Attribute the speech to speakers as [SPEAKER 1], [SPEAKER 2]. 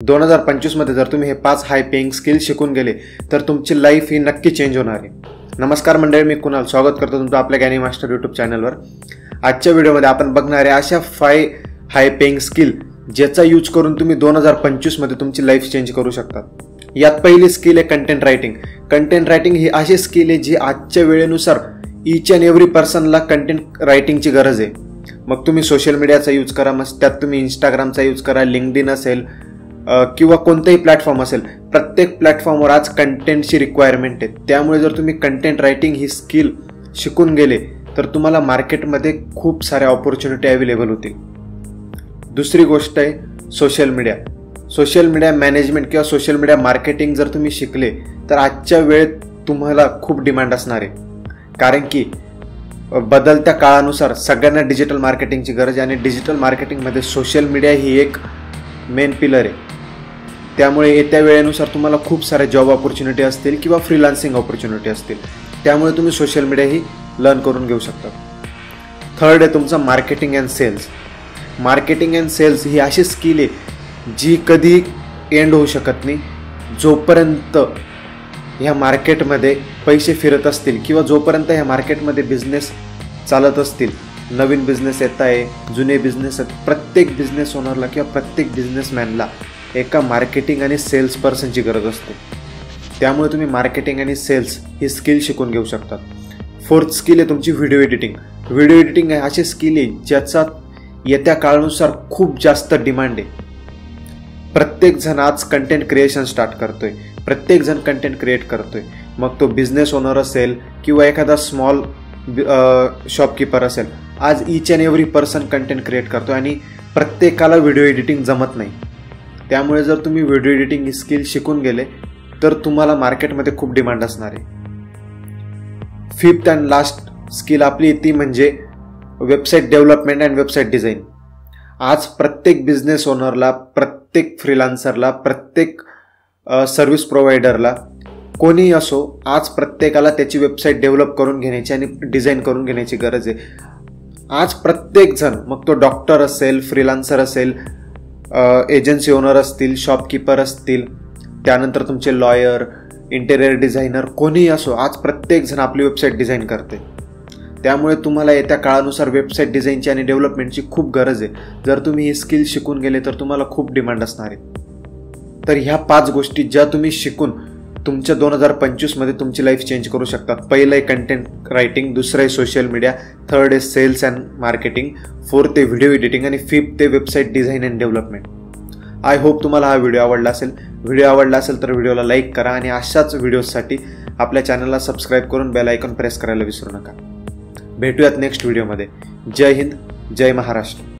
[SPEAKER 1] 2025 मध्ये जर तुम्ही हे 5 हाय पेइंग स्किल शिकून गेले तर तुमची लाईफ ही नक्की चेंज होणार आहे। नमस्कार मंडळी, मी कुणाल स्वागत करतो तुमचं आपल्या ज्ञानी मास्टर यूट्यूब चॅनलवर। आजच्या व्हिडिओमध्ये आपण बघणार आहे अशा 5 हाय पेइंग स्किल ज्याचा यूज करून तुम्ही 2025 मध्ये तुमची लाईफ चेंज करू शकता। यात पहिली स्किल आहे कंटेंट रायटिंग। कंटेंट रायटिंग ही अशी स्किल आहे जी आजच्या वेळेनुसार ईच अँड एव्हरी पर्सनला कंटेंट रायटिंगची गरज आहे। मग तुम्ही सोशल मीडियाचा यूज करा, मग त्यात तुम्ही इंस्टाग्रामचा यूज करा, लिंक्डइन असेल किंवा कोणतेही प्लॅटफॉर्म असेल, प्रत्येक प्लॅटफॉर्मवर आज कंटेंटची रिक्वायरमेंट आहे। त्यामुळे जर तुम्ही कंटेंट रायटिंग ही स्किल शिकून गेले तर तुम्हाला मार्केटमध्ये खूप साऱ्या ऑपॉर्च्युनिटी अवेलेबल होतील। दुसरी गोष्ट आहे social media. Social media management किंवा सोशल मीडिया मार्केटिंग जर तुम्ही शिकले तर आजच्या वेळेत तुम्हाला खूप डिमांड असणार आहे, कारण की बदलत्या काळानुसार सगळ्यांना डिजिटल मार्केटिंगची गरज आहे आणि डिजिटल मार्केटिंगमध्ये सोशल मीडिया ही एक मेन पिलर आहे। त्यामुळे येत्या वेळेनुसार तुम्हाला खूप सारे जॉब ऑपॉर्च्युनिटी असतील किंवा फ्रीलान्सिंग ऑपॉर्च्युनिटी असतील, त्यामुळे तुम्ही सोशल मीडिया ही लर्न करून घेऊ शकता। थर्ड आहे तुमचं marketing and sales. Marketing and sales ही अशी स्किल आहे जी कधी एंड होऊ शकत नाही। जोपर्यंत ह्या मार्केटमध्ये पैसे फिरत असतील किंवा जोपर्यंत ह्या मार्केटमध्ये बिझनेस चालत असतील, नवीन बिझनेस येत आहे, जुने बिझनेस आहेत, प्रत्येक बिझनेस ओनरला किंवा प्रत्येक बिझनेसमॅनला एका मार्केटिंग आणि सेल्स पर्सनची गरज असते। त्यामुळे तुम्ही मार्केटिंग आणि सेल्स ही स्किल शिकून घेऊ शकता। फोर्थ स्किल आहे तुमची व्हिडिओ एडिटिंग। व्हिडिओ एडिटिंग आहे अशी स्किल आहे ज्याचा येत्या काळानुसार खूप जास्त डिमांड आहे। प्रत्येक जण आज कंटेंट क्रिएशन स्टार्ट करतोय, प्रत्येक जण कंटेंट क्रिएट करतोय, मग तो बिझनेस ओनर असेल किंवा एखादा स्मॉल शॉपकीपर असेल। आज each and every person content create करतो आणि प्रत्येकाला व्हिडिओ एडिटिंग जमत नाही। त्यामुळे जर तुम्ही व्हिडिओ एडिटिंग ही स्किल शिकून गेले तर तुम्हाला मार्केटमध्ये खूप डिमांड असणार आहे। फिफ्थ अँड लास्ट स्किल आपली ती म्हणजे website development and website design. आज प्रत्येक बिझनेस ओनरला, प्रत्येक फ्रीलान्सरला, प्रत्येक सर्व्हिस प्रोव्हायडरला, कोणीही असो, आज प्रत्येकाला त्याची वेबसाईट डेव्हलप करून घेण्याची आणि डिझाईन करून घेण्याची गरज आहे। आज प्रत्येक जण, मग तो डॉक्टर असेल, फ्रीलान्सर असेल, एजन्सी ओनर असतील, शॉपकीपर असतील, त्यानंतर तुमचे लॉयर, इंटेरियर डिझायनर, कोणीही असो, आज प्रत्येक जण आपली वेबसाईट डिझाईन करते। त्यामुळे तुम्हाला येत्या काळानुसार वेबसाईट डिझाईनची आणि डेव्हलपमेंटची खूप गरज आहे। जर तुम्ही ही स्किल शिकून गेले तर तुम्हाला खूप डिमांड असणार आहे। तर ह्या 5 गोष्टी ज्या तुम्ही शिकून तुमच्या 2025 मध्ये तुमची लाईफ चेंज करू शकतात। पहिलं आहे कंटेंट रायटिंग, दुसरं आहे सोशल मीडिया, थर्ड आहे सेल्स अँड मार्केटिंग, फोर्थ आहे व्हिडिओ एडिटिंग आणि फिफ्थ आहे website design and development. I hope तुम्हाला हा व्हिडिओ आवडला असेल। व्हिडिओ आवडला असेल तर व्हिडिओला लाईक करा आणि अशाच व्हिडिओसाठी आपल्या चॅनलला सबस्क्राईब करून बेल आयकॉन प्रेस करायला विसरू नका। भेटूयात नेक्स्ट व्हिडिओमध्ये। जय हिंद, जय महाराष्ट्र।